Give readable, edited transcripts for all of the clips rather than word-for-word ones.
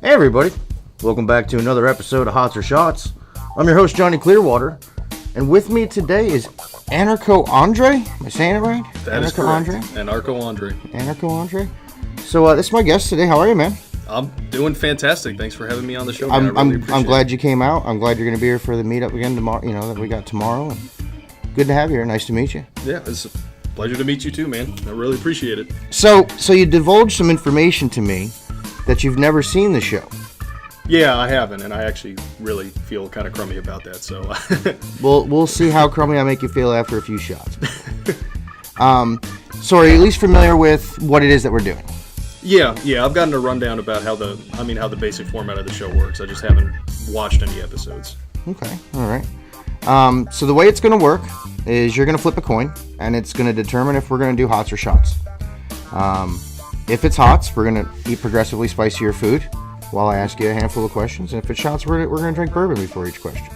Hey everybody, welcome back to another episode of Hots or Shots. I'm your host Johnny Clearwater, and with me today is Andrei. Am I saying it right? That is correct. Andrei. Andrei. So this is my guest today. How are you, man? I'm doing fantastic. Thanks for having me on the show. I'm glad you came out. I'm glad you're going to be here for the meetup again tomorrow. You know that we got tomorrow. And good to have you here. Nice to meet you. Yeah, it's a pleasure to meet you too, man. I really appreciate it. So you divulged some information to me that you've never seen the show. Yeah, I haven't, and I actually really feel kind of crummy about that. So, we'll see how crummy I make you feel after a few shots. So are you at least familiar with what it is that we're doing? Yeah, I've gotten a rundown about how the basic format of the show works. I just haven't watched any episodes. Okay, all right. So the way it's going to work is you're going to flip a coin, and it's going to determine if we're going to do hots or shots. If it's hots, we're going to eat progressively spicier food while I ask you a handful of questions. And if it's shots, we're going to drink bourbon before each question.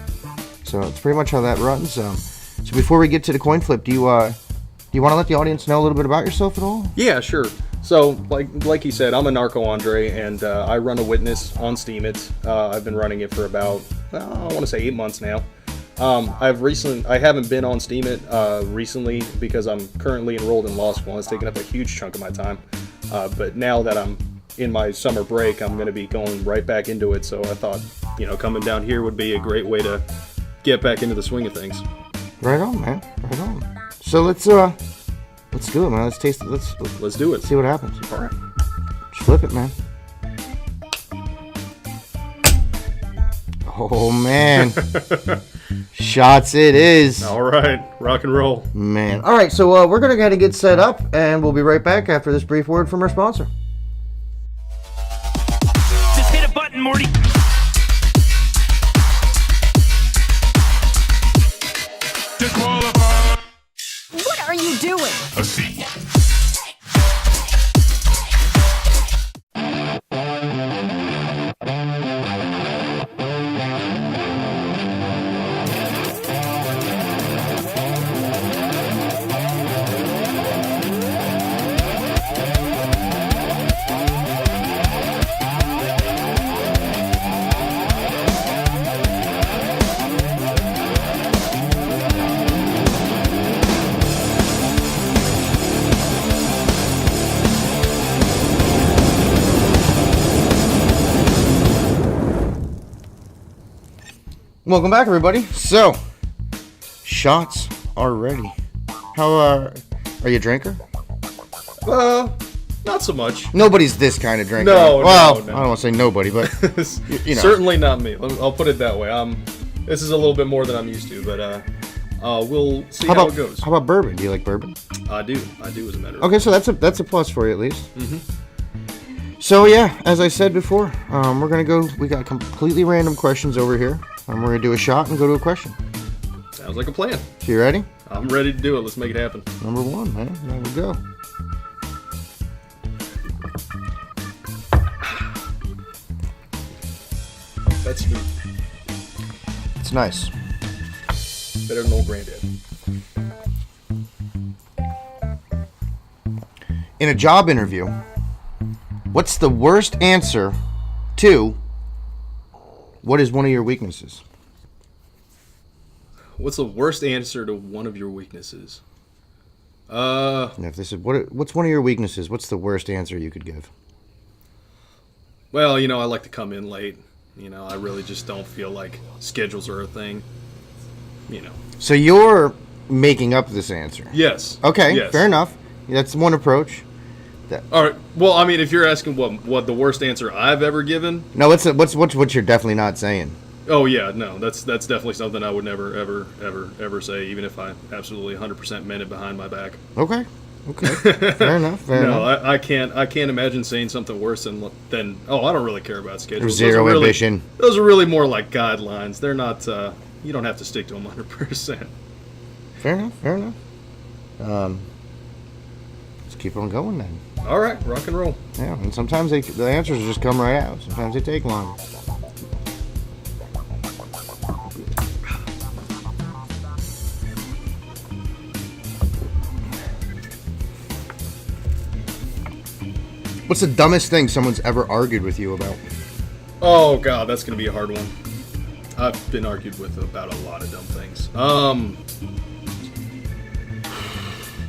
So it's pretty much how that runs. So before we get to the coin flip, do you want to let the audience know a little bit about yourself at all? Yeah, sure. So like he said, I'm a narco Andrei, and I run a witness on Steemit. I've been running it for about, I want to say 8 months now. I haven't been on Steemit recently because I'm currently enrolled in law school, and it's taken up a huge chunk of my time. But now that I'm in my summer break, I'm going to be going right back into it. So I thought, coming down here would be a great way to get back into the swing of things. Right on, man. Right on. So let's do it, man. Let's taste it. Let's do it. See what happens. All right. Just flip it, man. Oh, man. Shots it is. All right. Rock and roll. Man. All right, so we're going to kind of get set up, and we'll be right back after this brief word from our sponsor. Just hit a button, Morty. Disqualified. What are you doing? A C. Welcome back, everybody. So, shots are ready. How are you a drinker? Not so much. Nobody's this kind of drinker. No. I don't want to say nobody, but you know. Certainly not me. I'll put it that way. This is a little bit more than I'm used to, but we'll see how it goes. How about bourbon? Do you like bourbon? I do, as a matter of fact. Okay, so that's a plus for you at least. Mm-hmm. So yeah, as I said before, we're gonna go. We got completely random questions over here. We're gonna do a shot and go to a question. Sounds like a plan. So you ready? I'm ready to do it. Let's make it happen. Number one, man. There we go. That's smooth. It's nice. Better than old granddad. In a job interview, what's the worst answer to what is one of your weaknesses? What's the worst answer to one of your weaknesses? If this is what's one of your weaknesses, what's the worst answer you could give? Well, I like to come in late. I really just don't feel like schedules are a thing. So you're making up this answer? Yes. Okay, yes. Fair enough. That's one approach. All right. Well, if you're asking what the worst answer I've ever given. No, what's what you're definitely not saying. Oh yeah, no, that's definitely something I would never ever say, even if I absolutely 100% meant it behind my back. Okay. Fair enough. No, I can't imagine saying something worse than I don't really care about schedules. Zero ambition. Those are really more like guidelines. They're not. You don't have to stick to them 100%. Fair enough. Let's keep on going then. All right, rock and roll. Yeah, and sometimes the answers just come right out. Sometimes they take longer. What's the dumbest thing someone's ever argued with you about? Oh god, that's gonna be a hard one. I've been argued with about a lot of dumb things.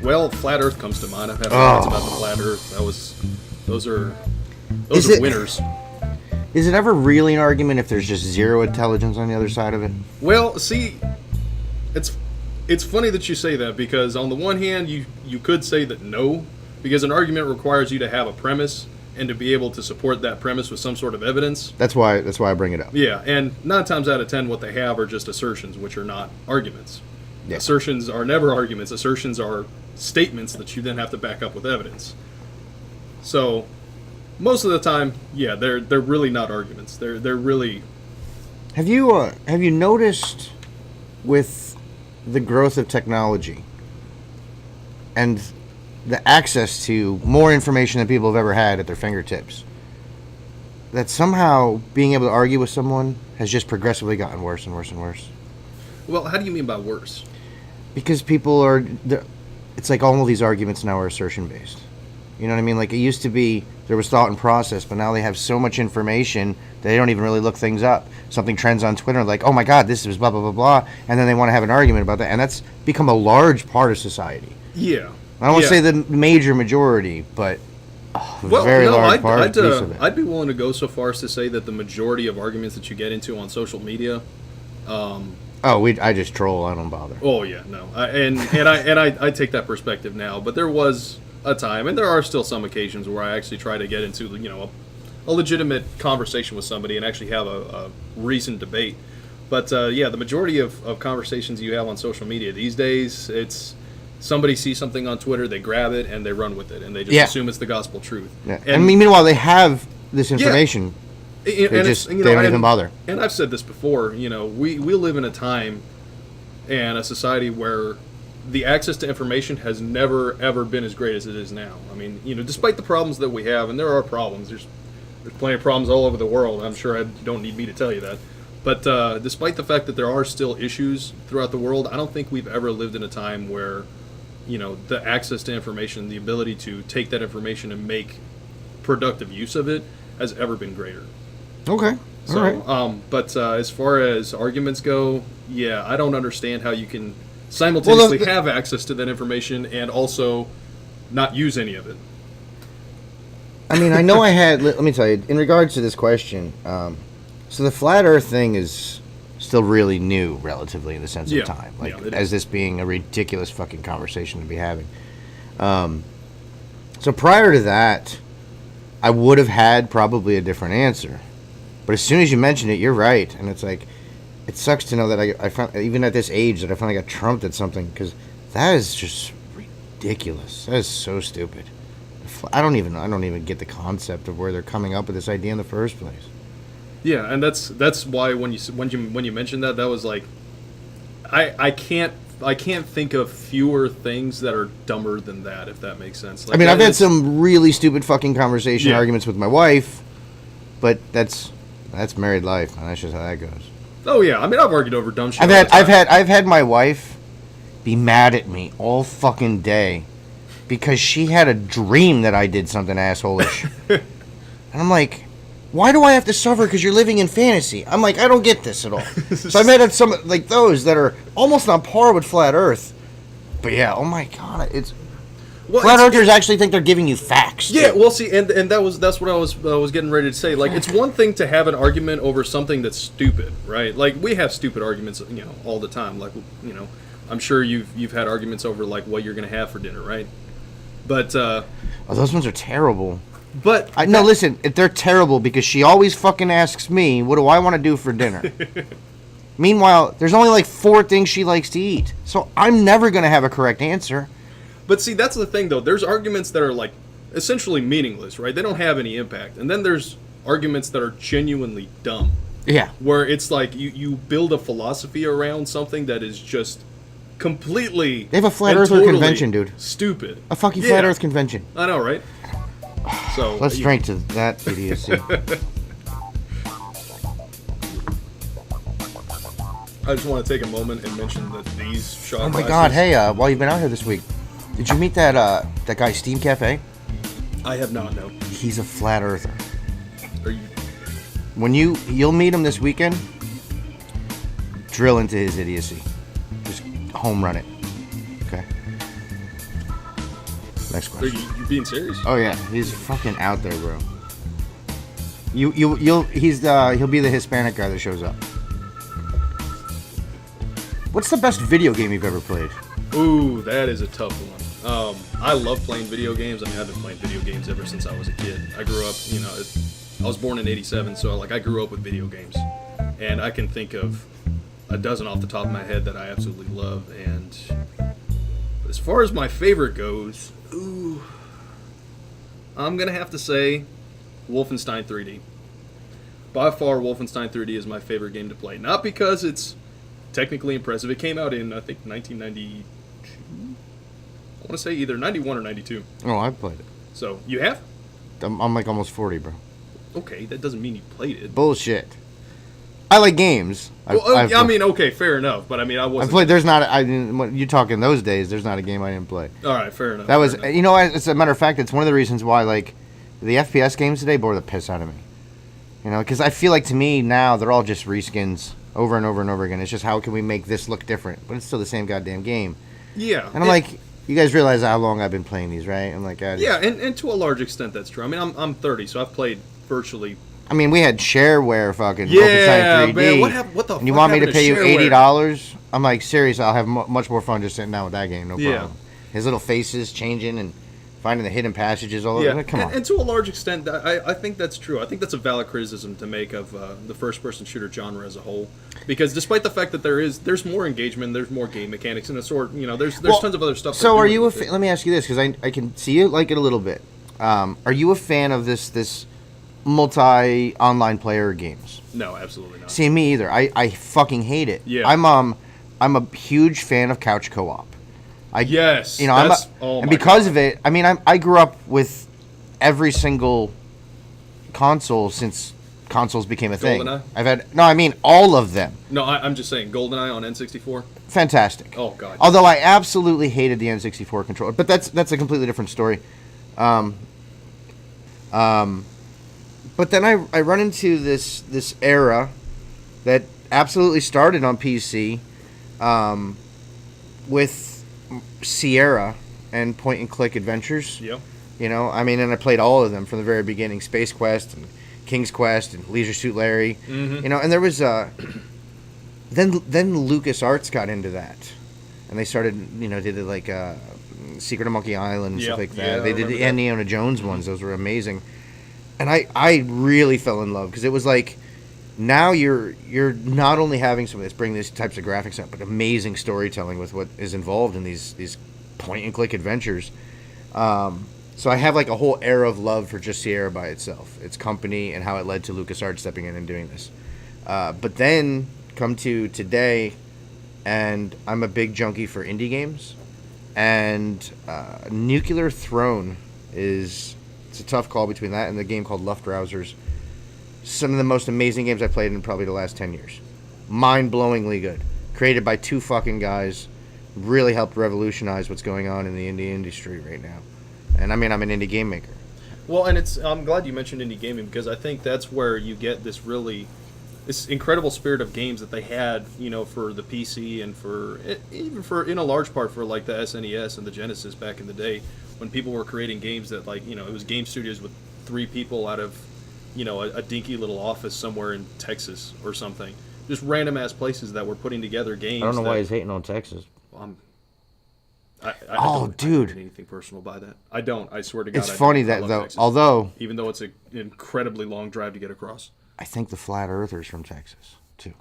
Well, flat Earth comes to mind. I've had arguments about the flat Earth. Those are winners. Is it ever really an argument if there's just zero intelligence on the other side of it? Well, see, it's funny that you say that, because on the one hand, you could say that no, because an argument requires you to have a premise and to be able to support that premise with some sort of evidence. That's why I bring it up. Yeah, and 9 times out of 10, what they have are just assertions, which are not arguments. Yeah. Assertions are never arguments. Assertions are statements that you then have to back up with evidence. So, most of the time, yeah, they're really not arguments. They're really. Have you noticed with the growth of technology and the access to more information than people have ever had at their fingertips, that somehow being able to argue with someone has just progressively gotten worse and worse and worse? Well, how do you mean by worse? Because people are, it's like all of these arguments now are assertion based. You know what I mean? Like, it used to be there was thought and process, but now they have so much information that they don't even really look things up. Something trends on Twitter, like, oh my God, this was blah, blah, blah, blah, and then they want to have an argument about that, and that's become a large part of society. Yeah. I don't want to say the major majority, but large piece of it. I'd be willing to go so far as to say that the majority of arguments that you get into on social media. I just troll. I don't bother. Oh yeah, no, I take that perspective now. But there was a time, and there are still some occasions where I actually try to get into a legitimate conversation with somebody and actually have a reasoned debate. But the majority of conversations you have on social media these days, it's somebody sees something on Twitter, they grab it and they run with it, and they just assume it's the gospel truth. Yeah. And meanwhile, they have this information. Yeah. They don't even bother. And I've said this before. We live in a time and a society where the access to information has never ever been as great as it is now. I mean, despite the problems that we have, and there are problems. There's plenty of problems all over the world. I'm sure you don't need me to tell you that. But despite the fact that there are still issues throughout the world, I don't think we've ever lived in a time where the access to information, the ability to take that information and make productive use of it, has ever been greater. Okay. So, all right. But as far as arguments go, I don't understand how you can simultaneously have access to that information and also not use any of it. I mean, I know I had. Let me tell you, in regards to this question, so the flat Earth thing is still really new, relatively, in the sense of time. As this being a ridiculous fucking conversation to be having. So prior to that, I would have had probably a different answer. But as soon as you mentioned it, you're right. And it's like, it sucks to know that I found, even at this age, that I finally got trumped at something, because that is just ridiculous. That is so stupid. I don't even get the concept of where they're coming up with this idea in the first place. Yeah, and that's why when you mentioned that was like, I can't think of fewer things that are dumber than that, if that makes sense. Like, I mean, I've had some really stupid fucking conversation arguments with my wife, but that's married life, and that's just how that goes. Oh yeah, I mean, I've argued over dumb shit. I've had my wife be mad at me all fucking day because she had a dream that I did something asshole-ish. And I'm like, why do I have to suffer because you're living in fantasy? I'm like, I don't get this at all. So I met at some like those that are almost on par with Flat Earth. But yeah, oh my God, Flat Earthers actually think they're giving you facts. Yeah, well, see, and that's what I was getting ready to say. Like, it's one thing to have an argument over something that's stupid, right? Like, we have stupid arguments, all the time. Like, I'm sure you've had arguments over like what you're gonna have for dinner, right? But those ones are terrible. But listen, they're terrible because she always fucking asks me, what do I want to do for dinner? Meanwhile, there's only like 4 things she likes to eat. So I'm never going to have a correct answer. But see, that's the thing, though. There's arguments that are like essentially meaningless, right? They don't have any impact. And then there's arguments that are genuinely dumb. Yeah. Where it's like you build a philosophy around something that is just completely... They have a Flat Earther convention, dude. Stupid. A fucking Flat Earth convention. I know, right? So let's drink to that idiocy. I just want to take a moment and mention that these shot Oh my God! Hey, while you've been out here this week, did you meet that guy Steam Cafe? I have not. No. He's a Flat Earther. Are you? When you'll meet him this weekend, drill into his idiocy. Just home run it. Okay. Next Are question. you being serious? Oh yeah, he's fucking out there, bro. He'll be the Hispanic guy that shows up. What's the best video game you've ever played? Ooh, that is a tough one. I love playing video games. I mean, I've been playing video games ever since I was a kid. I grew up, I was born in '87, so I grew up with video games, and I can think of a dozen off the top of my head that I absolutely love. And as far as my favorite goes, ooh, I'm gonna have to say Wolfenstein 3D. By far, Wolfenstein 3D is my favorite game to play. Not because it's technically impressive. It came out in, I think, 1992. I want to say either 91 or 92. Oh, I've played it. So, you have? I'm like almost 40, bro. Okay, that doesn't mean you played it. Bullshit. I like games. Okay, fair enough. But I mean, I wasn't. I've played. There's not. When you talk in those days, there's not a game I didn't play. All right, fair enough. That was. Fair enough. You know, as a matter of fact, it's one of the reasons why like the FPS games today bore the piss out of me. You know, because I feel like to me now they're all just reskins over and over and over again. It's just how can we make this look different, but it's still the same goddamn game. Yeah. And I'm like, you guys realize how long I've been playing these, right? I'm like, yeah, and to a large extent that's true. I mean, I'm 30, so I've played virtually. I mean, we had shareware fucking Yeah, Wolfenstein 3D. man. What the and you fuck want me to happened pay you shareware? $80? I'm like, seriously, I'll have much more fun just sitting down with that game. No Yeah. problem. His little faces changing and finding the hidden passages all Yeah, over. Come on. and to a large extent, I think that's true. I think that's a valid criticism to make of the first-person shooter genre as a whole, because despite the fact that there's more engagement, there's more game mechanics, and there's tons of other stuff. So, are you a let me ask you this, because I can see you like it a little bit. Are you a fan of this multi-online player games? No, absolutely not. See, me either. I fucking hate it. Yeah. I'm a huge fan of couch co-op. Yes. And because of it, I mean, I grew up with every single console since consoles became a thing. GoldenEye? I mean all of them. No, I'm just saying, GoldenEye on N64. Fantastic. Oh god. Although I absolutely hated the N64 controller, but that's a completely different story. But then I run into this era that absolutely started on PC, with Sierra and point and click adventures. Yeah. You know, I mean, and I played all of them from the very beginning: Space Quest and King's Quest and Leisure Suit Larry. Mm-hmm. You know, and there was then LucasArts got into that, and they started, did it like Secret of Monkey Island and stuff like that. Yeah, they did the Indiana Jones ones; those were amazing. And I really fell in love because it was like, now you're not only having some of this, bring these types of graphics up, but amazing storytelling with what is involved in these point and click adventures. So I have like a whole era of love for just Sierra by itself, its company, and how it led to LucasArts stepping in and doing this. But then come to today, and I'm a big junkie for indie games, and Nuclear Throne it's a tough call between that and the game called Luftrausers. Some of the most amazing games I've played in probably the last 10 years. Mind-blowingly good. Created by two fucking guys. Really helped revolutionize what's going on in the indie industry right now. And I mean, I'm an indie game maker. Well, and I'm glad you mentioned indie gaming, because I think that's where you get this incredible spirit of games that they had, for the PC and even in a large part for like the SNES and the Genesis back in the day, when people were creating games that it was game studios with 3 people out of, a dinky little office somewhere in Texas or something. Just random ass places that were putting together games. I don't know why he's hating on Texas. I don't dude. mean anything personal by that. I don't. I swear to God. It's funny that though, Texas, although even though it's an incredibly long drive to get across. I think the Flat Earthers from Texas too.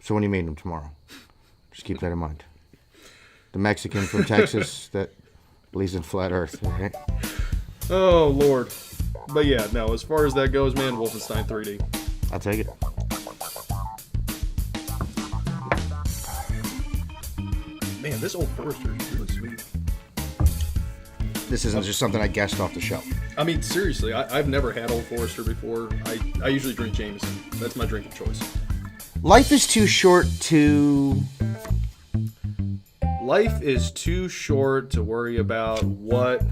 So when you meet them tomorrow, just keep that in mind. The Mexican from Texas that believes in flat Earth, right? Oh Lord. But yeah, no. As far as that goes, man, Wolfenstein 3D. I'll take it. Man, this Old Forester is really sweet. This isn't just something I guessed off the shelf. I mean, seriously, I've never had Old Forester before. I usually drink Jameson. That's my drinking choice. Life is too short to... Life is too short to worry about what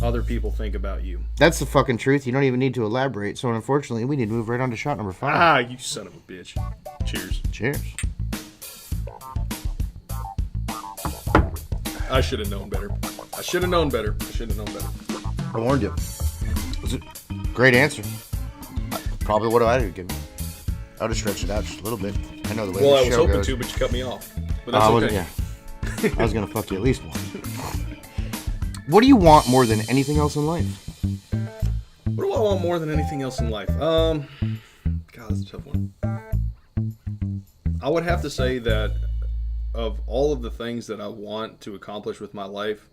other people think about you. That's the fucking truth. You don't even need to elaborate. So unfortunately, we need to move right on to shot number 5. Ah, you son of a bitch. Cheers. Cheers. I should have known better. I warned you. Was it great answer? Probably what I would give. I would have stretched it out just a little bit. I know the way Well, the I was show hoping goes. to, but you cut me off. But that's I okay. wasn't. Yeah. I was gonna fuck you at least once. What do you want more than anything else in life? What do I want more than anything else in life? God, that's a tough one. I would have to say that of all of the things that I want to accomplish with my life,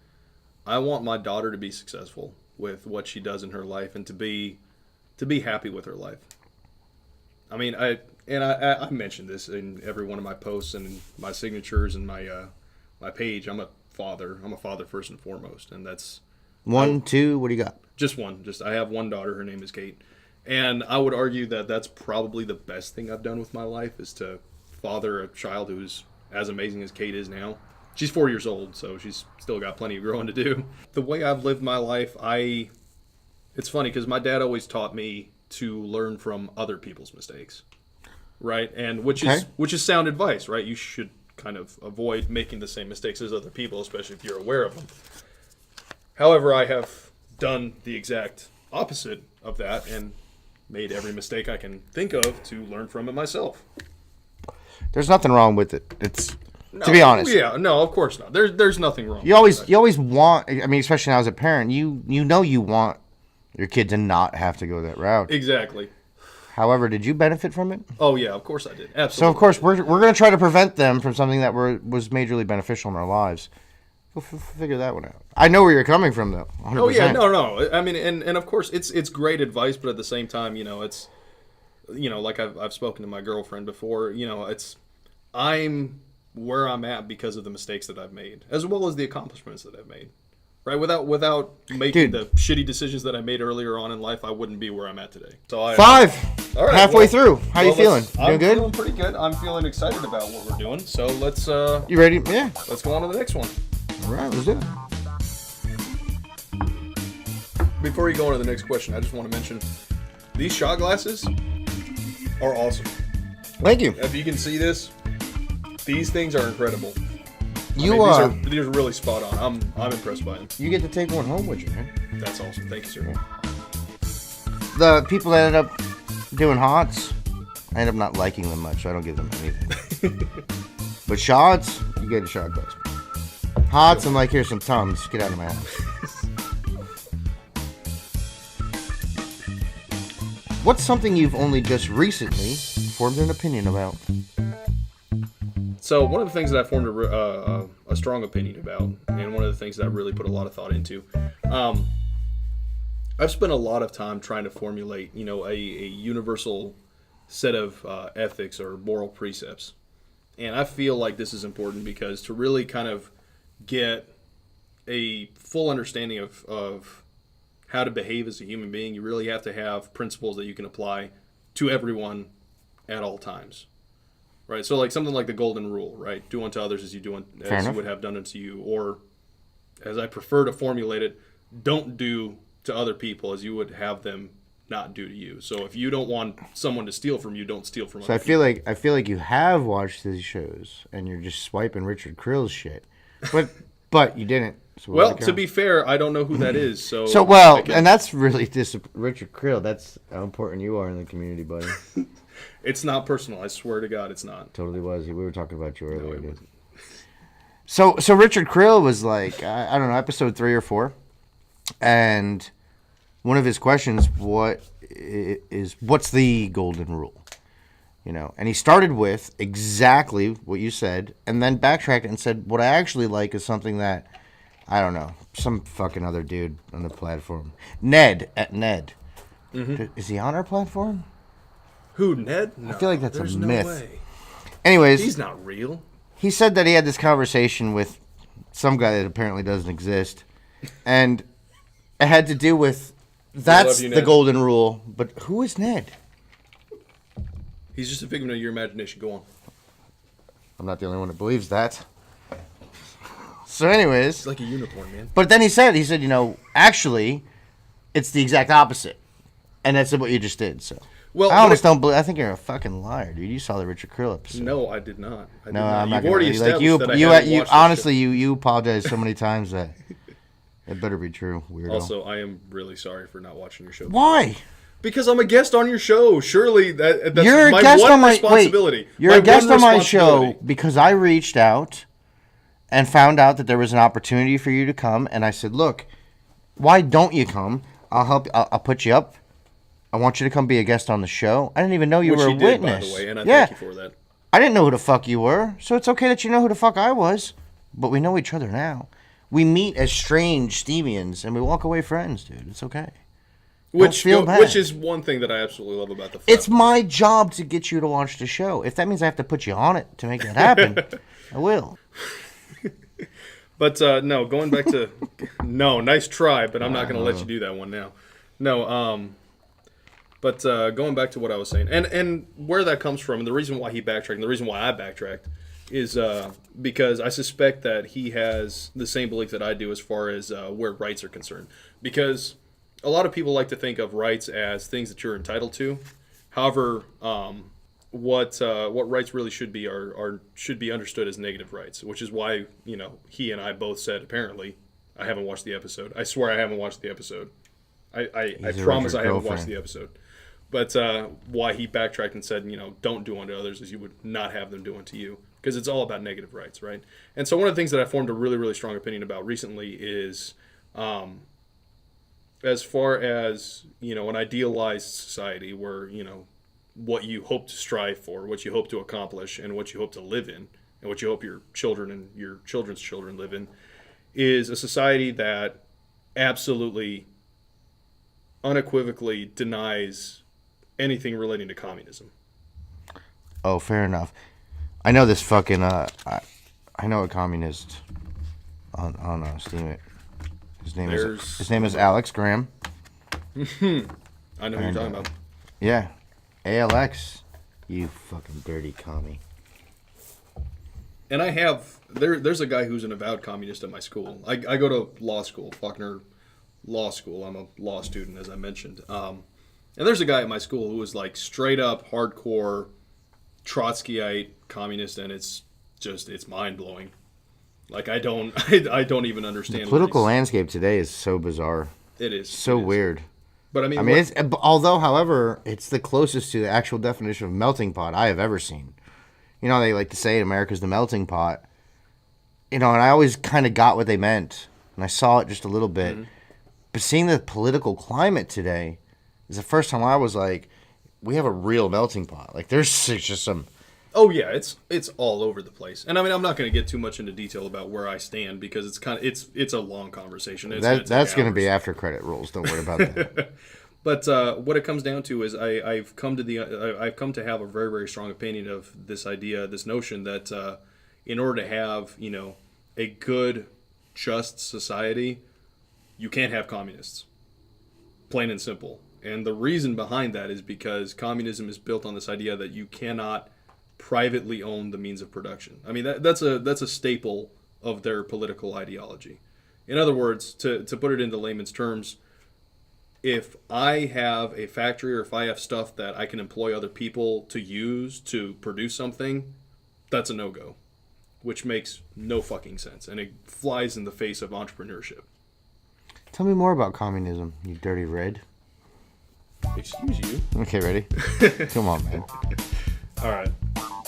I want my daughter to be successful with what she does in her life and to be happy with her life. I mean, I mentioned this in every one of my posts and in my signatures and my page. I'm a father. I'm a father first and foremost, and that's 1, 2. What do you got? just one. I have one daughter. Her name is Kate, and I would argue that that's probably the best thing I've done with my life is to father a child who's as amazing as Kate is now. She's 4 years old, so she's still got plenty of growing to do. The way I've lived my life, it's funny because my dad always taught me to learn from other people's mistakes, right? And which is sound advice, right? You should kind of avoid making the same mistakes as other people, especially if you're aware of them. However, I have done the exact opposite of that and made every mistake I can think of to learn from it myself. There's nothing wrong with it. It's to be honest. Yeah, no, of course not. There's nothing wrong. You always want. I mean, especially now as a parent, you want your kid to not have to go that route. Exactly. However, did you benefit from it? Oh yeah, of course I did. Absolutely. So of course we're going to try to prevent them from something that was majorly beneficial in our lives. We'll figure that one out. I know where you're coming from though. 100%. Oh yeah, no. I mean, and of course it's great advice, but at the same time, it's like I've spoken to my girlfriend before. I'm where I'm at because of the mistakes that I've made, as well as the accomplishments that I've made. Right, without making the shitty decisions that I made earlier on in life, I wouldn't be where I'm at today. So 5. All right, halfway through. How you feeling? I'm good? feeling pretty good. I'm feeling excited about what we're doing. So let's. You ready? Yeah. Let's go on to the next one. All right, let's do it. Before we go on to the next question, I just want to mention these shot glasses are awesome. Thank you. If you can see this, these things are incredible. These are really spot on. I'm impressed by them. You get to take one home with you, man. That's awesome. Thank you, sir. The people that ended up doing hots, I end up not liking them much, so I don't give them anything. But shots, you get a shot glass. Hots, I'm like, here's some Tums. Get out of my house. What's something you've only just recently formed an opinion about? So one of the things that I formed a strong opinion about, and one of the things that I really put a lot of thought into, I've spent a lot of time trying to formulate, a universal set of ethics or moral precepts. And I feel like this is important because to really kind of get a full understanding of how to behave as a human being, you really have to have principles that you can apply to everyone at all times. Right, so like something like the golden rule, right? Do unto others as you would have done unto you, or as I prefer to formulate it, don't do to other people as you would have them not do to you. So if you don't want someone to steal from you, don't steal from. So I feel like you have watched these shows and you're just swiping Richard Krill's shit, but you didn't. So well, to be fair, I don't know who that is. So and that's really Richard Krill. That's how important you are in the community, buddy. It's not personal. I swear to God, it's not. Totally was. We were talking about you earlier, dude. So Richard Krill was like, I don't know, episode 3 or 4, and one of his questions, what's the golden rule? And he started with exactly what you said, and then backtracked and said, what I actually like is something that, I don't know, some fucking other dude on the platform, Ned. Mm-hmm. Is he on our platform? Who, Ned? No, I feel like that's a myth. No way. Anyways, he's not real. He said that he had this conversation with some guy that apparently doesn't exist, and it had to do with that's the golden rule. But who is Ned? He's just a figment of your imagination. Go on. I'm not the only one that believes that. So anyways. It's like a unicorn, man. But then he said, actually, it's the exact opposite. And that's what you just did, so. Well, I almost don't believe. I think you're a fucking liar, dude. You saw the Richard Krill episode. No, I did not. I'm not. You've already gonna, established that I you haven't watched honestly, you apologize so many times that it better be true, weirdo. Also, I am really sorry for not watching your show. Why? Because I'm a guest on your show. Surely that's You're my a guest one on my responsibility. Wait, you're a guest on my show because I reached out and found out that there was an opportunity for you to come, and I said, "Look, why don't you come? I'll help. I'll put you up. I want you to come be a guest on the show." I didn't even know you were a witness. By the way, and I thank you for that. I didn't know who the fuck you were, so it's okay that you know who the fuck I was. But we know each other now. We meet as strange Steemians, and we walk away friends, dude. It's okay. Which bad. is one thing that I absolutely love about the. It's my job to get you to watch the show. If that means I have to put you on it to make it happen, I will. But no, going back to no, nice try, but I'm not going to let you do that one now. No, but going back to what I was saying, and where that comes from, and the reason why he backtracked, and the reason why I backtracked, is because I suspect that he has the same belief that I do as far as where rights are concerned. Because a lot of people like to think of rights as things that you're entitled to. However, what rights really should be should be understood as negative rights, which is why he and I both said apparently I haven't watched the episode. I swear I haven't watched the episode. I promise I haven't watched the episode. But why he backtracked and said, don't do unto others as you would not have them do unto you. Because it's all about negative rights, right? And so one of the things that I formed a really, really strong opinion about recently is as far as, an idealized society where, what you hope to strive for, what you hope to accomplish, and what you hope to live in, and what you hope your children and your children's children live in, is a society that absolutely, unequivocally denies anything relating to communism. Oh, fair enough. I know this fucking I know a communist on Steemit. His name is Alex Graham. I know who you're talking about. Yeah, ALX. You fucking dirty commie. And I have there's a guy who's an avowed communist at my school. I go to law school, Faulkner Law School. I'm a law student, as I mentioned. And there's a guy at my school who is like straight up hardcore Trotskyite communist, and it's mind blowing. Like I don't even understand. The political landscape today is so bizarre. It is so weird. But I mean, however, it's the closest to the actual definition of melting pot I have ever seen. They like to say America's the melting pot. And I always kind of got what they meant, and I saw it just a little bit. Mm-hmm. But seeing the political climate today is the first time I was like, we have a real melting pot. Like there's just some. Oh yeah, it's all over the place. And I mean, I'm not going to get too much into detail about where I stand because it's a long conversation. That's going to be after credit rolls. Don't worry about that. But what it comes down to is I've come to have a very, very strong opinion of this idea, this notion that in order to have a good, just society, you can't have communists. Plain and simple. And the reason behind that is because communism is built on this idea that you cannot privately own the means of production. I mean, that's a staple of their political ideology. In other words, to put it into layman's terms, if I have a factory or if I have stuff that I can employ other people to use to produce something, that's a no-go, which makes no fucking sense. And it flies in the face of entrepreneurship. Tell me more about communism, you dirty red. Excuse you. Okay, ready? Come on, man. All right.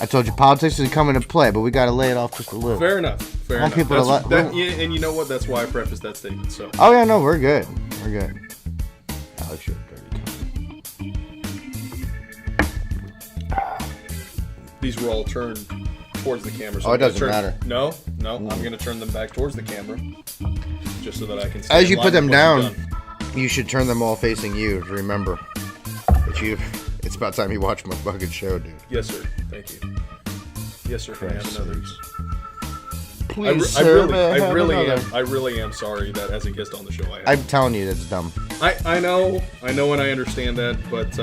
I told you politics is coming into play, but we got to lay it off just a little. Fair enough. Fair enough. People and you know what? That's why I prefaced that statement. So. Oh yeah, no, we're good. We're good. Alex, you're dirty. These were all turned towards the camera. So it doesn't matter. No, I'm going to turn them back towards the camera, just so that I can. As you put them down, you should turn them all facing you to remember that it's about time you watch my fucking show, dude. Yes, sir. Thank you. Yes, sir. Can I have another? Please, I really am sorry that as a guest on the show, I'm telling you, that's dumb. I know, and I understand that, but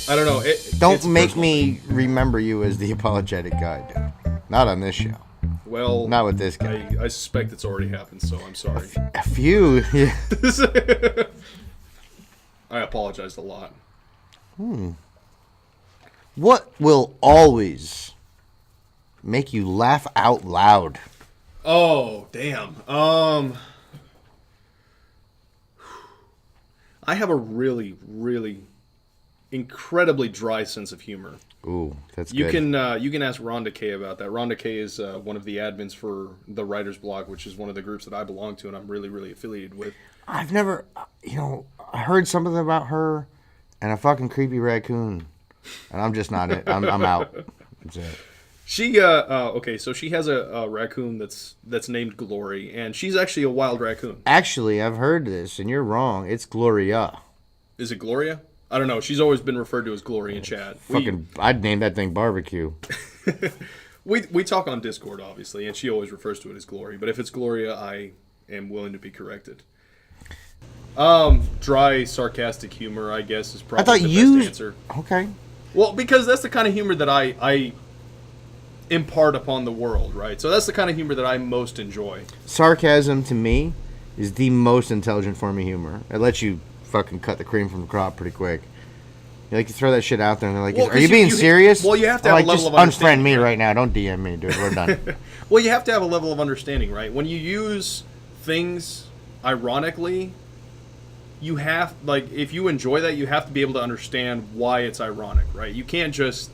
I don't know. Don't make me remember you as the apologetic guy, dude. Not on this show. Well, Not with this guy. I suspect it's already happened, so I'm sorry. A few. Yeah. I apologized a lot. What will always make you laugh out loud? Oh, damn. I have a really, really incredibly dry sense of humor. Ooh, that's You good. you can ask Rhonda K about that. Rhonda K is one of the admins for the Writer's Block, which is one of the groups that I belong to and I'm really, really affiliated with. I've never, I heard something about her and a fucking creepy raccoon, and I'm just not it. I'm out. That's it. She okay, so she has a raccoon that's named Glory, and she's actually a wild raccoon. Actually, I've heard this, and you're wrong. It's Gloria. Is it Gloria? I don't know. She's always been referred to as Glory in chat. I'd name that thing Barbecue. We talk on Discord, obviously, and she always refers to it as Glory. But if it's Gloria, I am willing to be corrected. Dry, sarcastic humor, I guess, is probably the best answer. Okay. Well, because that's the kind of humor that I impart upon the world, right? So that's the kind of humor that I most enjoy. Sarcasm, to me, is the most intelligent form of humor. It lets you fucking cut the cream from the crop pretty quick. You like to throw that shit out there, and they're like, Well, are you being serious? Well, you have to I'm have a like, level just of understanding. unfriend me right now. Don't DM me, dude. We're done. Well, you have to have a level of understanding, right? When you use things ironically, you have, like, if you enjoy that, you have to be able to understand why it's ironic, right? You can't just,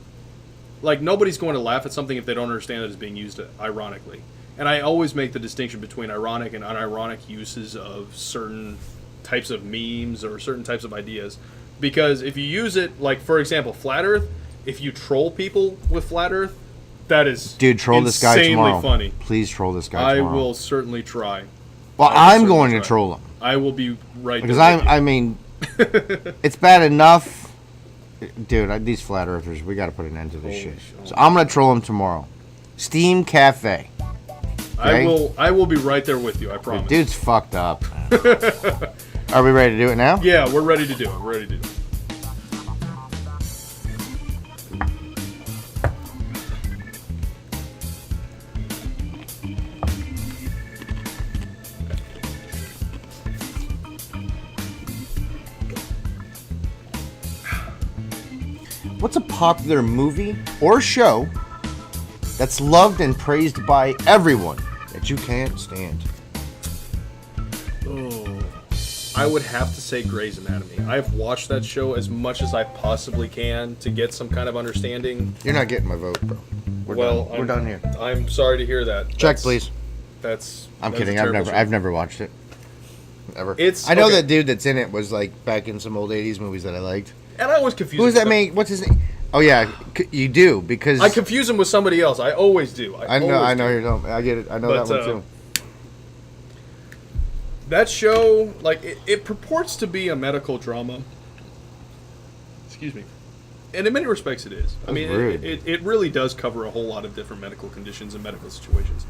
like, nobody's going to laugh at something if they don't understand that it's being used ironically. And I always make the distinction between ironic and unironic uses of certain types of memes or certain types of ideas. Because if you use it, like, for example, Flat Earth, if you troll people with Flat Earth, that is Dude, troll this guy tomorrow. Funny. Please troll this guy tomorrow. I will certainly try. Well, I'm going to troll him. I will be right Because there with you. I mean, it's bad enough. Dude, these flat earthers, we got to put an end to this shit. So I'm going to troll him tomorrow. Steam Cafe. Okay? I will be right there with you, I promise. Dude's fucked up. Are we ready to do it now? Yeah, we're ready to do it. We're ready to do it. What's a popular movie or show that's loved and praised by everyone that you can't stand? Oh, I would have to say Grey's Anatomy. I've watched that show as much as I possibly can to get some kind of understanding. You're not getting my vote, bro. We're done here. I'm sorry to hear that. Check, please. I'm kidding. Show. I've never watched it. Ever. I know that dude that's in it was like back in some old '80s movies that I liked. And I always confuse. Who is that man? What's his name? Oh yeah, you do because I confuse him with somebody else. I always do. I know. You don't. I get it. I know that one too. That show, like, it purports to be a medical drama. Excuse me. And in many respects, it is. I mean, it really does cover a whole lot of different medical conditions and medical situations.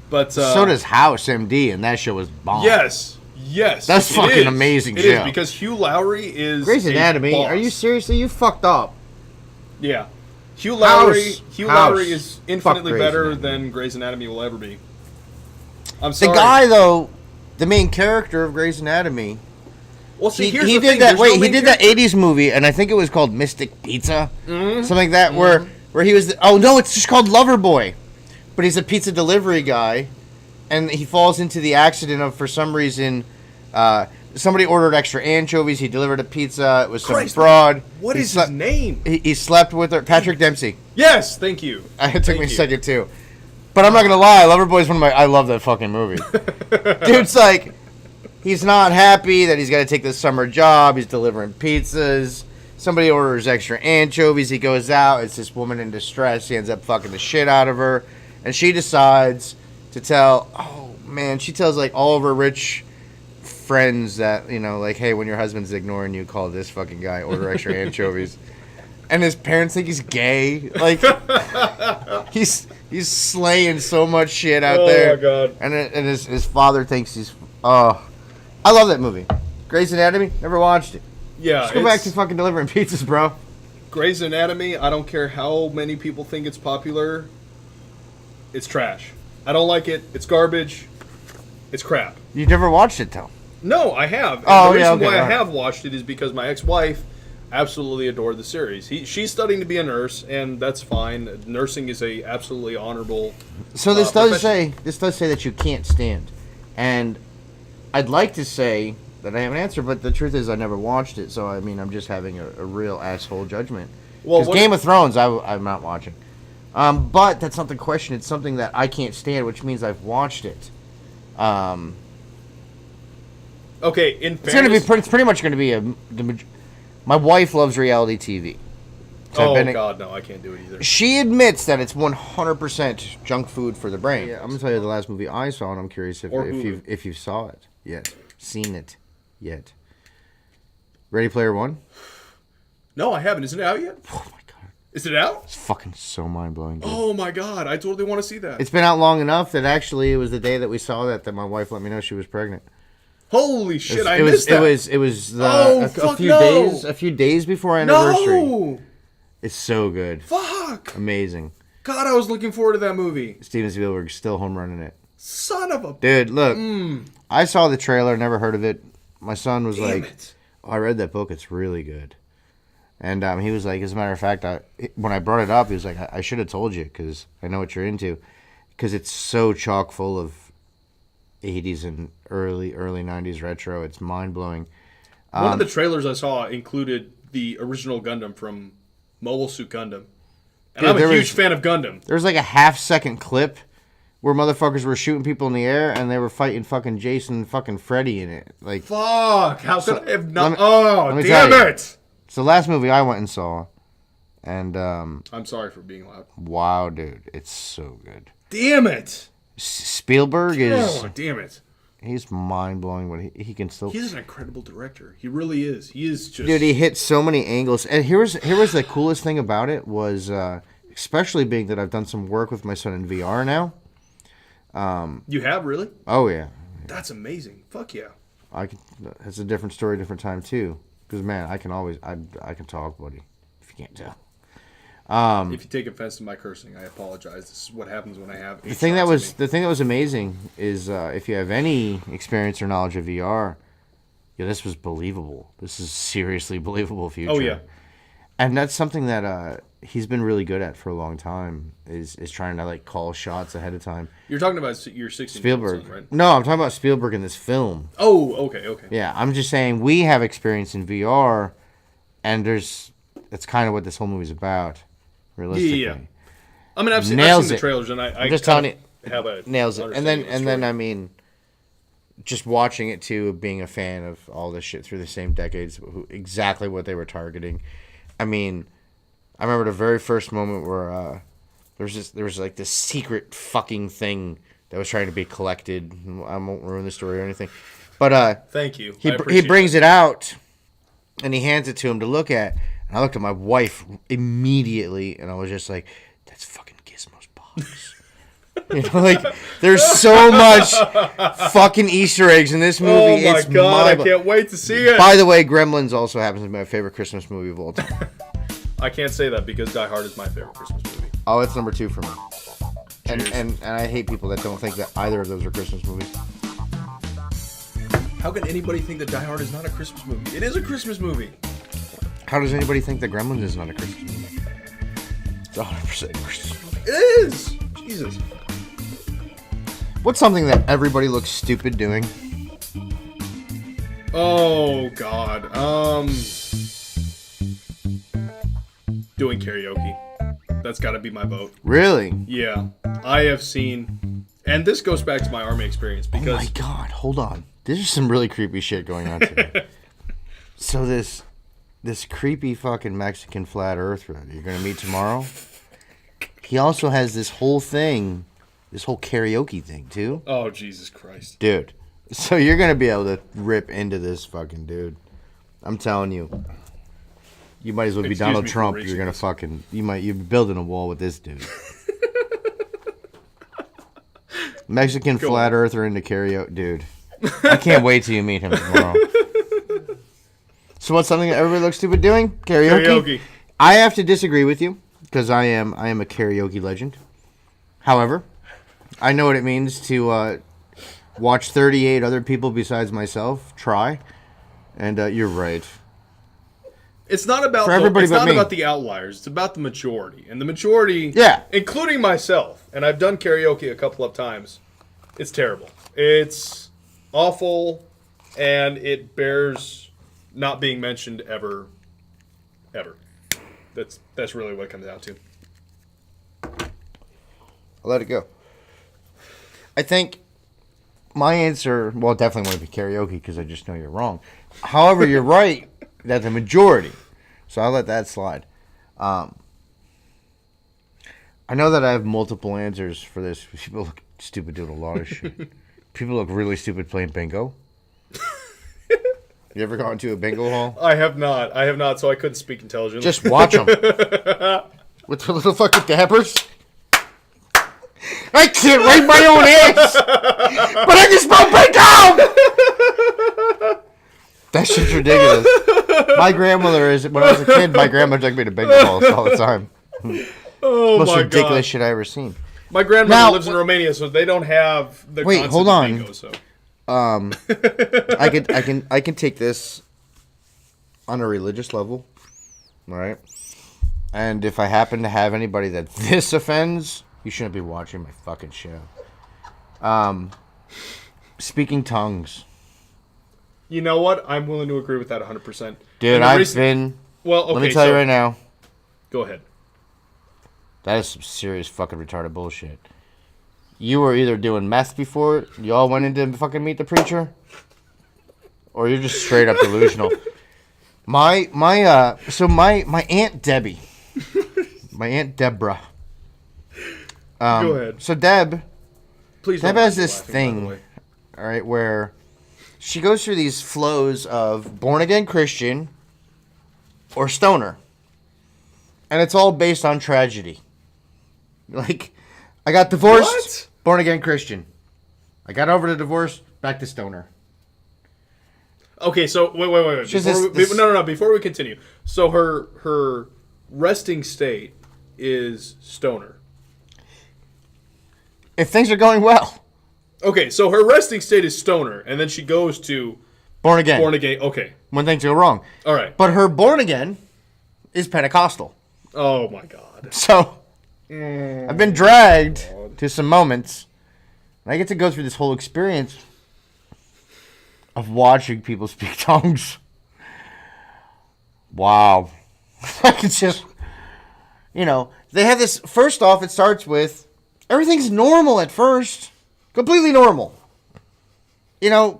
But so does House MD, and that show was bomb. Yes, that's fucking amazing. It is because Hugh Lowry is Grey's Anatomy. Are you seriously? You fucked up. Yeah, Hugh Lowry is infinitely Grey's better Anatomy. than Grey's Anatomy will ever be. I'm sorry. The guy though, the main character of Grey's Anatomy. Well, see, he here's the did thing. that. Wait, he did that '80s movie, and I think it was called Mystic Pizza, something like that, where he was. Oh no, it's just called Loverboy, but he's a pizza delivery guy, and he falls into the accident of for some reason, somebody ordered extra anchovies. He delivered a pizza. It was some fraud. What is his name? He slept with her, Patrick Dempsey. Yes, thank you. It took me a second too, but I'm not gonna lie. Loverboy's one of my. I love that fucking movie. Dude's like. He's not happy that he's got to take this summer job. He's delivering pizzas. Somebody orders extra anchovies. He goes out. It's this woman in distress. He ends up fucking the shit out of her. And she decides to tell, she tells like all of her rich friends that, like, hey, when your husband's ignoring you, call this fucking guy, order extra anchovies. And his parents think he's gay. Like, he's slaying so much shit out there. Oh, my God. And his father thinks he's, I love that movie. Grey's Anatomy, never watched it. Yeah, Just go back to fucking delivering pizzas, bro. Grey's Anatomy, I don't care how many people think it's popular, it's trash. I don't like it. It's garbage. It's crap. You've never watched it, though. No, I have. And Oh, the yeah, reason okay, why I alright. have watched it is because my ex-wife absolutely adored the series. She's studying to be a nurse, and that's fine. Nursing is a absolutely honorable. So this does profession. say that you can't stand, and I'd like to say that I have an answer, but the truth is I never watched it. So I mean, I'm just having a real asshole judgment. Well, Because Game of Thrones, I'm not watching. But that's not the question. It's something that I can't stand, which means I've watched it. Okay, in It's gonna be. fairness, It's pretty much gonna be my wife loves reality TV. So oh God, no, I can't do it either. She admits that it's 100% junk food for the brain. Yeah, I'm gonna tell you the last movie I saw, and I'm curious if Or you saw it yet, seen it yet. Ready Player One. No, I haven't. Is it out yet? Oh my god, Is it out? it's fucking so mind blowing. Oh my God, I totally want to see that. It's been out long enough that actually it was the day that we saw that my wife let me know she was pregnant. Holy shit, I it was missed that. it was Oh, a fuck few no. a few days before our anniversary. No, It's so good, fuck. amazing. God, I was looking forward to that movie. Steven Spielberg's still home running it. Son of a Dude, look, I saw the trailer, never heard of it. My son was damn like, it. "Oh, I read that book; it's really good." And he was like, as a matter of fact, when I brought it up, he was like, I should have told you because I know what you're into, because it's so chock full of 80s and early 90s retro. It's mind blowing. One of the trailers I saw included the original Gundam from Mobile Suit Gundam. And Dude, I'm a there huge was- fan of Gundam. There was like a half-second clip where motherfuckers were shooting people in the air and they were fighting fucking Jason and fucking Freddy in it. Like, Fuck, how could I have not... let Oh, me damn tell you. it! it's the last movie I went and saw. And, I'm sorry for being loud. wow, dude, it's so good. Damn it! Spielberg is... Oh, damn it. He's mind-blowing what he can still... He's an incredible director. He really is. He is just... Dude, he hit so many angles. And here was the coolest thing about it was, especially being that I've done some work with my son in VR now. You have, really? Oh, yeah. That's amazing. Fuck yeah. It's a different story, different time, too. Because, man, I can talk, buddy, if you can't tell. If you take offense to my cursing, I apologize. This is what happens when I have... The thing that was amazing is if you have any experience or knowledge of VR, this was believable. This is seriously believable future. Oh, yeah. And that's something that he's been really good at for a long time, is trying to, like, call shots ahead of time. You're talking about your 16 Spielberg. son, right? No, I'm talking about Spielberg in this film. Oh, okay. Yeah, I'm just saying we have experience in VR, and that's kind of what this whole movie's about, realistically. Yeah. I mean, I've seen Nails the it. trailers, and I I'm just telling you, have a nails it. And understanding of the then story. I mean, just watching it too, being a fan of all this shit through the same decades, exactly what they were targeting. I mean, I remember the very first moment where there was like this secret fucking thing that was trying to be collected. I won't ruin the story or anything, but Thank you. I he appreciate brings it out and he hands it to him to look at. And I looked at my wife immediately, and I was just like, "That's fucking Gizmo's box." You know, like, there's so much fucking Easter eggs in this movie. Oh my It's god, I mind- can't wait to see it. By the way, Gremlins also happens to be my favorite Christmas movie of all time. I can't say that because Die Hard is my favorite Christmas movie. Oh, it's number 2 for me. And I hate people that don't think that either of those are Christmas movies. How can anybody think that Die Hard is not a Christmas movie? It is a Christmas movie. How does anybody think that Gremlins is not a Christmas movie? It's 100% a Christmas movie. It is. Jesus. What's something that everybody looks stupid doing? Oh god. Doing karaoke. That's got to be my vote. Really? Yeah, I have seen, and this goes back to my army experience Oh because my god, hold on. There's some really creepy shit going on today. So this creepy fucking Mexican flat earther you're gonna meet tomorrow, he also has this whole thing, this whole karaoke thing too. oh Jesus Christ. Dude. So you're gonna be able to rip into this fucking dude. I'm telling you. You might as well be Excuse Donald me for Trump. raising You're gonna this. fucking you're building a wall with this dude. Mexican Go flat on. earther into karaoke, dude. I can't wait till you meet him tomorrow. So what's something that everybody looks stupid doing? Karaoke. I have to disagree with you because I am a karaoke legend. However, I know what it means to watch 38 other people besides myself try, and you're right. It's not about For everybody it's but not me. about the outliers. It's about the majority, and the majority, Yeah. including myself. And I've done karaoke a couple of times. It's terrible. It's awful, and it bears not being mentioned ever. That's really what it comes down to. I'll let it go. I think my answer, well, definitely want to be karaoke because I just know you're wrong. However, you're right that the majority. So I'll let that slide. I know that I have multiple answers for this. People look stupid doing a lot of shit. People look really stupid playing bingo. You ever gone to a bingo hall? I have not, so I couldn't speak intelligently. Just watch them. With the little fucking dabbers. I can't write my own ass! But I can spell bingo! That shit's ridiculous. My grandmother is, when I was a kid, my grandma took me to bingo halls all the time. oh Most my ridiculous god. shit I ever seen. My grandmother Now- lives in Romania, so they don't have the Wait, concept hold of on. bingo, so. I can take this on a religious level, right? And if I happen to have anybody that this offends, you shouldn't be watching my fucking show. Speaking tongues. You know what? I'm willing to agree with that 100%. Dude, And the I've reason- been... Well, okay, let me tell you right now, Go ahead. that is some serious fucking retarded bullshit. You were either doing meth before you all went in to fucking meet the preacher, or you're just straight up delusional. My Aunt Debbie, my Aunt Deborah. Go ahead. So Deb Please Deb don't has mind me this laughing, by the thing, way. all right, where she goes through these flows of born again Christian or stoner, and it's all based on tragedy. Like, I got divorced, What? born again Christian. I got over the divorce, back to stoner. Okay, so wait. She's Before this- No. Before we continue, so her resting state is stoner. If things are going well, Okay, so her resting state is stoner, and then she goes to born again. born again. Okay, When things go wrong. all right. But her born again is Pentecostal. Oh my god. So, I've been dragged to some moments, and I get to go through this whole experience of watching people speak tongues. Wow. Like, it's just, they have this, first off, it starts with, everything's normal at first. Completely normal. The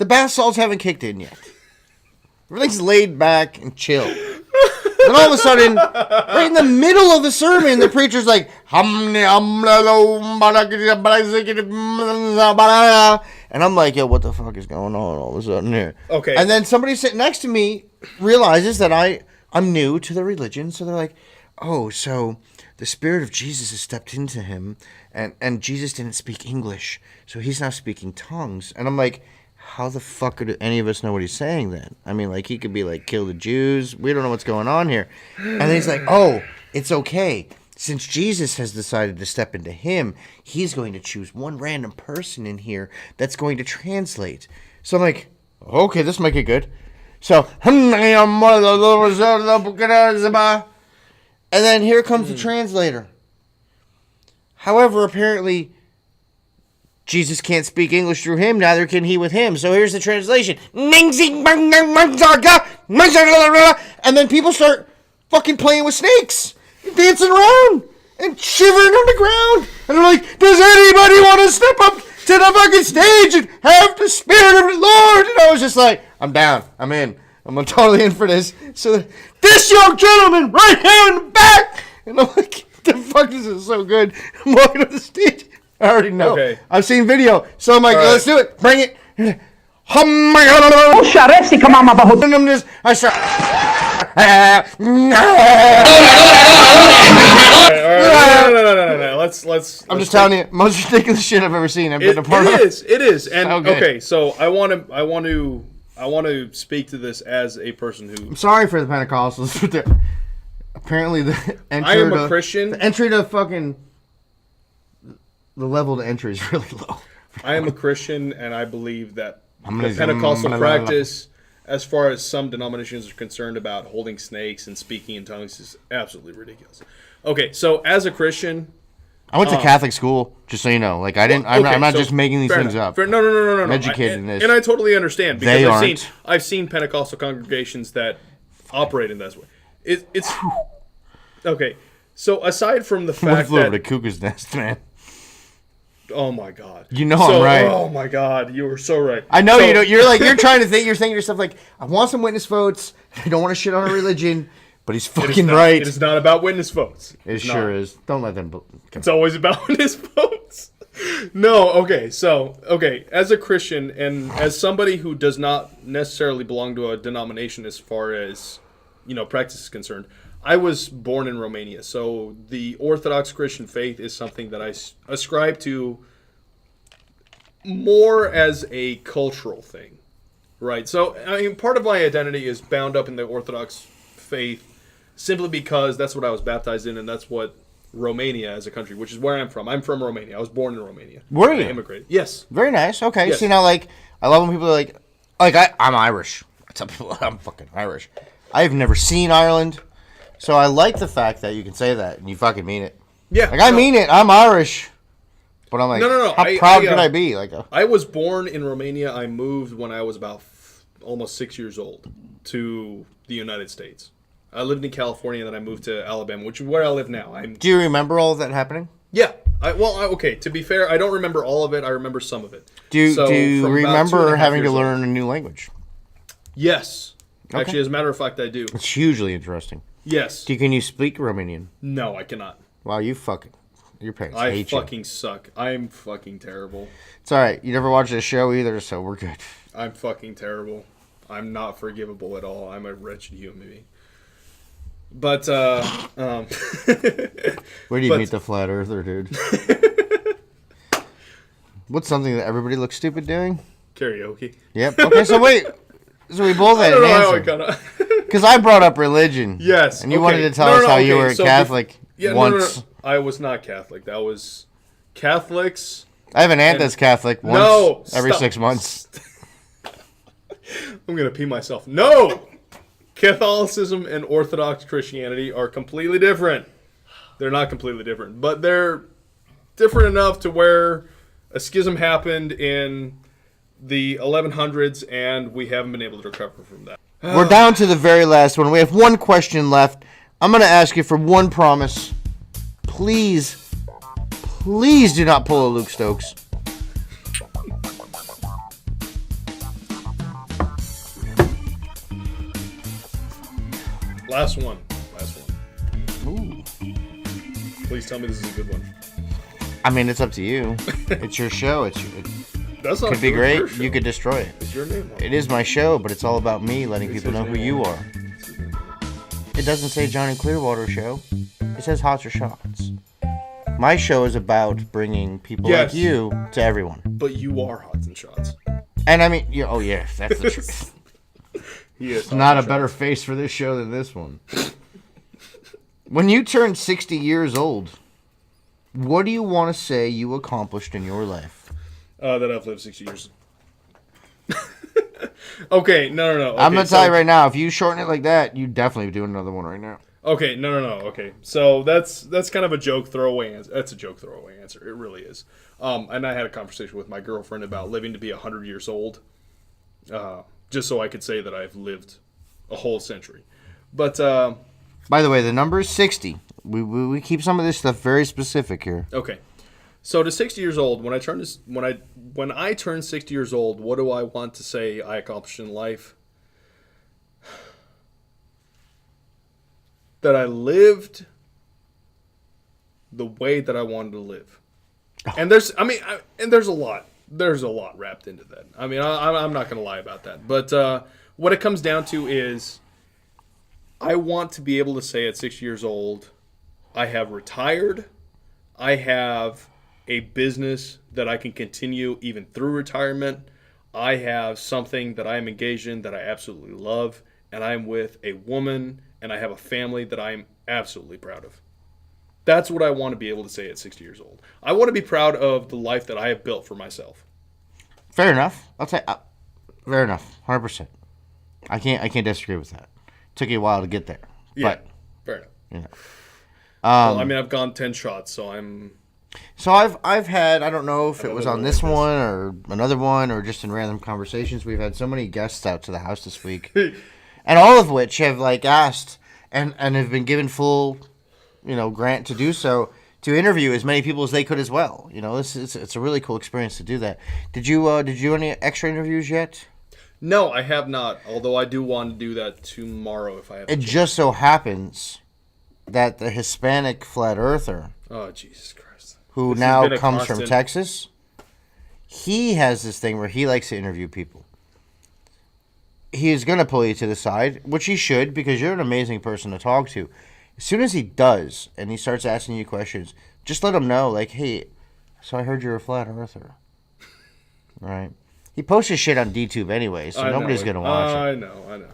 bath salts haven't kicked in yet. Everything's laid back and chill. Then all of a sudden, right in the middle of the sermon, the preacher's like, and I'm like, yo, what the fuck is going on all of a sudden here? Okay. And then somebody sitting next to me realizes that I'm new to the religion, so they're like, oh, so the Spirit of Jesus has stepped into him, and Jesus didn't speak English, so he's now speaking tongues. And I'm like, how the fuck do any of us know what he's saying then? I mean, like, he could be like, kill the Jews. We don't know what's going on here. And then he's like, oh, it's okay. Since Jesus has decided to step into him, he's going to choose one random person in here that's going to translate. So I'm like, okay, this might get good. So, and then here comes the translator. However, apparently, Jesus can't speak English through him, neither can he with him. So here's the translation. And then people start fucking playing with snakes, dancing around, and shivering on the ground. And they're like, does anybody want to step up to the fucking stage and have the Spirit of the Lord? And I was just like, I'm down. I'm in. I'm totally in for this. So this young gentleman right here in the back. And I'm like, the fuck, this is so good. I'm walking up the stage. I already know. Okay. I've seen video. So I'm like, All right. let's do it. Bring it. And I'm just, I start. No. Let's. I'm just telling you, most ridiculous shit I've ever seen. I've been a part of. It is, and So good. okay. So I want to speak to this as a person who. I'm sorry for the Pentecostals, but apparently the entry I am a to, Christian. The entry to fucking the level to entry is really low. I am a Christian, and I believe that gonna the Pentecostal practice, as far as some denominations are concerned about holding snakes and speaking in tongues, is absolutely ridiculous. Okay, so as a Christian, I went to Catholic school, just so you know. Like I didn't. I'm not so just making these things up. No. I'm educated in this. And I totally understand because They I've aren't. seen Pentecostal congregations that operate in this way. It's okay. So aside from the What fact flew over to that, Cuckoo's Nest, man? oh my god, You know I'm right. Oh my god, you were so right. I know So- you know. You're trying to think. You're saying to yourself like, I want some witness votes. I don't want to shit on a religion, but he's It is fucking not- right. It is not about witness votes. It It's sure not. is. Don't let them. It's always about witness votes. No, okay, so, as a Christian and as somebody who does not necessarily belong to a denomination as far as, practice is concerned, I was born in Romania, so the Orthodox Christian faith is something that I ascribe to more as a cultural thing, right? So, I mean, part of my identity is bound up in the Orthodox faith simply because that's what I was baptized in, and that's what Romania as a country, which is where I'm from. I'm from Romania. I was born in Romania. Were I you? immigrated. Yes. Very nice. Okay. Yes. See now, like I love when people are like I'm Irish. I tell people I'm fucking Irish. I've never seen Ireland, so I like the fact that you can say that and you fucking mean it. Yeah. Like I mean it. I'm Irish, but I'm like, No. how proud could I be? Like, I was born in Romania. I moved when I was about almost 6 years old to the United States. I lived in California, and then I moved to Alabama, which is where I live now. do you remember all of that happening? Yeah. Okay, to be fair, I don't remember all of it. I remember some of it. Do you So, from about remember 2.5 having to years old- learn a new language? Yes. Actually, as a matter of fact, I do. It's hugely interesting. Yes. Can you speak Romanian? No, I cannot. Wow, your parents I hate you. fucking suck. I'm fucking terrible. It's all right. You never watched the show either, so we're good. I'm fucking terrible. I'm not forgivable at all. I'm a wretched human being. But, Where do you But- meet the flat earther, dude? What's something that everybody looks stupid doing? karaoke. Yep. Okay, so wait. So we both I had don't an know how I answer. got Because I brought up religion. Yes. And you okay. wanted to tell No, us no, how okay, you were a so Catholic once. No. I was not Catholic. That was Catholics. I have an aunt that's Catholic once No, every stop. 6 months. I'm going to pee myself. No! Catholicism and Orthodox Christianity are completely different. They're not completely different, but they're different enough to where a schism happened in the 1100s, and we haven't been able to recover from that. We're down to the very last one. We have one question left. I'm going to ask you for one promise. Please do not pull a Luke Stokes. Last one. Ooh. Please tell me this is a good one. I mean, it's up to you. It's your show. It That's not could be your great. show. You could destroy it. It's your name on It is my show, but it's all about me letting people know who you are. It doesn't say Johnny Clearwater Show. It says Hots or Shots. My show is about bringing people Yes. like you to everyone. But you are Hots and Shots. And I mean, oh yeah, that's the truth. He is Not a better face for this show than this one. When you turn 60 years old, what do you want to say you accomplished in your life? That I've lived 60 years. Okay, no. Okay, I'm going to tell so- you right now, if you shorten it like that, you definitely do another one right now. Okay, no. Okay, so that's kind of a joke throwaway answer. That's a joke throwaway answer. It really is. And I had a conversation with my girlfriend about living to be 100 years old, just so I could say that I've lived a whole century. But By the way, the number is 60. We keep some of this stuff very specific here. okay, so to 60 years old, when I turn 60 years old, what do I want to say I accomplished in life? That I lived the way that I wanted to live. And there's a lot wrapped into that. I mean, I'm not going to lie about that. But what it comes down to is I want to be able to say at 6 years old, I have retired. I have a business that I can continue even through retirement. I have something that I am engaged in that I absolutely love. And I'm with a woman and I have a family that I'm absolutely proud of. That's what I want to be able to say at 60 years old. I want to be proud of the life that I have built for myself. Fair enough. I'll say fair enough. 100%. I can't disagree with that. Took you a while to get there. Yeah, But, fair enough. you know. Well, I mean, I've gone 10 shots, so I'm... So I've had, I don't know if it was on this one or another one or just in random conversations, we've had so many guests out to the house this week. And all of which have like asked and have been given full, grant to do so, to interview as many people as they could as well. It's a really cool experience to do that. Did you do any extra interviews yet? No, I have not. Although I do want to do that tomorrow if I have. It just so happens that the Hispanic flat earther, oh Jesus Christ, who this now has been a comes constant... from Texas, he has this thing where he likes to interview people. He is going to pull you to the side, which he should, because you're an amazing person to talk to. As soon as he does, and he starts asking you questions, just let him know, like, hey, so I heard you're a flat earther. Right? He posts his shit on DTube anyway, so nobody's going to watch it. I know.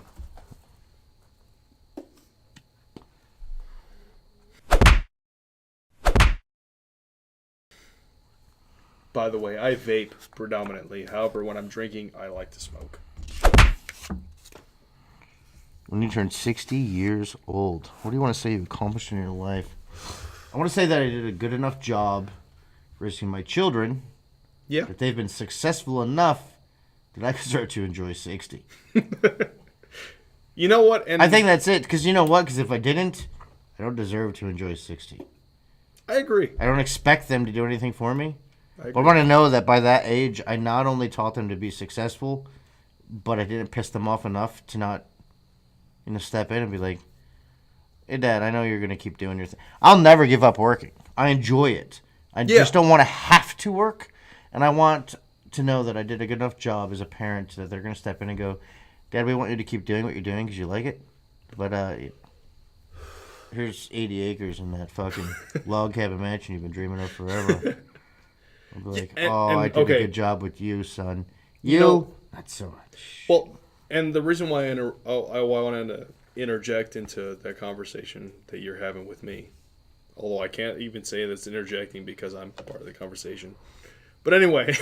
By the way, I vape predominantly. However, when I'm drinking, I like to smoke. When you turn 60 years old, what do you want to say you've accomplished in your life? I want to say that I did a good enough job raising my children. Yeah. That they've been successful enough that I can start to enjoy 60. You know what? And I think that's it. Because you know what? Because if I didn't, I don't deserve to enjoy 60. I agree. I don't expect them to do anything for me. I But I want to know that by that age, I not only taught them to be successful, but I didn't piss them off enough to not, step in and be like, hey, Dad, I know you're going to keep doing your thing. I'll never give up working. I enjoy it. I just don't want to have to work. And I want to know that I did a good enough job as a parent that they're going to step in and go, Dad, we want you to keep doing what you're doing because you like it. But here's 80 acres in that fucking log cabin mansion you've been dreaming of forever. I'll be like, I did a good job with you, son. Not so much. Well, and the reason why I wanted to interject into that conversation that you're having with me, although I can't even say that's interjecting because I'm part of the conversation. But anyway,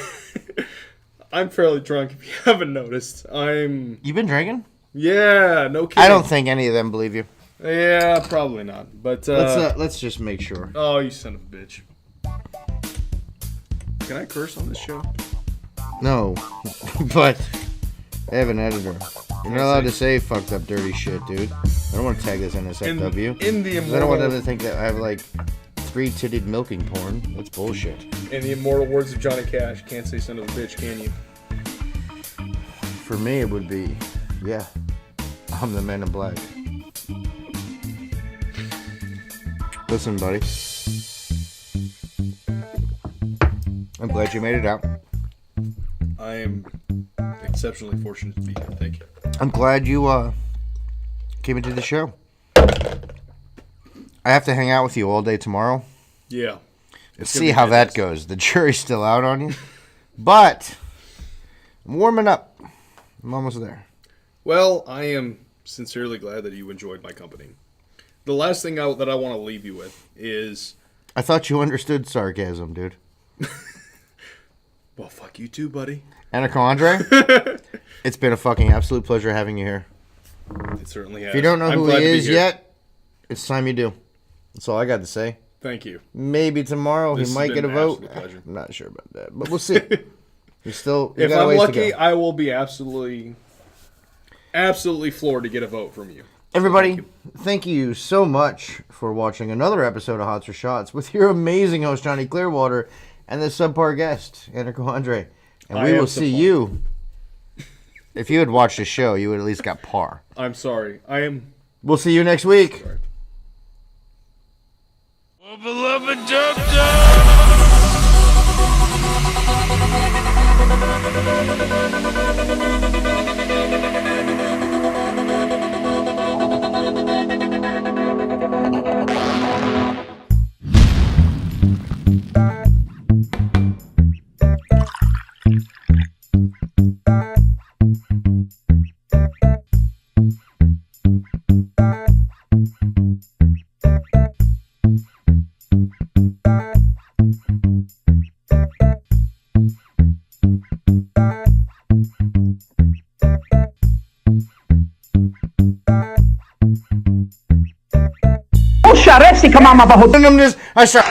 I'm fairly drunk if you haven't noticed. You've been drinking? Yeah, no kidding. I don't think any of them believe you. Yeah, probably not. But let's just make sure. Oh, you son of a bitch. Can I curse on this show? No, but I have an editor. You're not allowed to say fucked up dirty shit, dude. I don't want to tag this NSFW. In the immortal... I don't want them to think that I have like 3-titted milking porn. That's bullshit. In the immortal words of Johnny Cash, can't say son of a bitch, can you? For me, it would be, yeah, I'm the man in black. Listen, buddy. I'm glad you made it out. I am exceptionally fortunate to be here. Thank you. I'm glad you came into the show. I have to hang out with you all day tomorrow. Yeah. Let's see how that goes. The jury's still out on you. But I'm warming up. I'm almost there. Well, I am sincerely glad that you enjoyed my company. The last thing that I want to leave you with is... I thought you understood sarcasm, dude. Well, fuck you too, buddy. Andrei, it's been a fucking absolute pleasure having you here. It certainly has. If you don't know who he is yet, it's time you do. That's all I got to say. Thank you. Maybe tomorrow he might get a vote. I'm not sure about that, but we'll see. If I'm lucky, I will be absolutely floored to get a vote from you. Everybody, thank you so much for watching another episode of Hots or Shots with your amazing host, Johnny Clearwater, and the subpar guest, Andrei. And we will see you. If you had watched the show, you would at least got par. I'm sorry. We'll see you next week. Sorry. Beloved tóxica, mamá bajo. And I'm just, I start.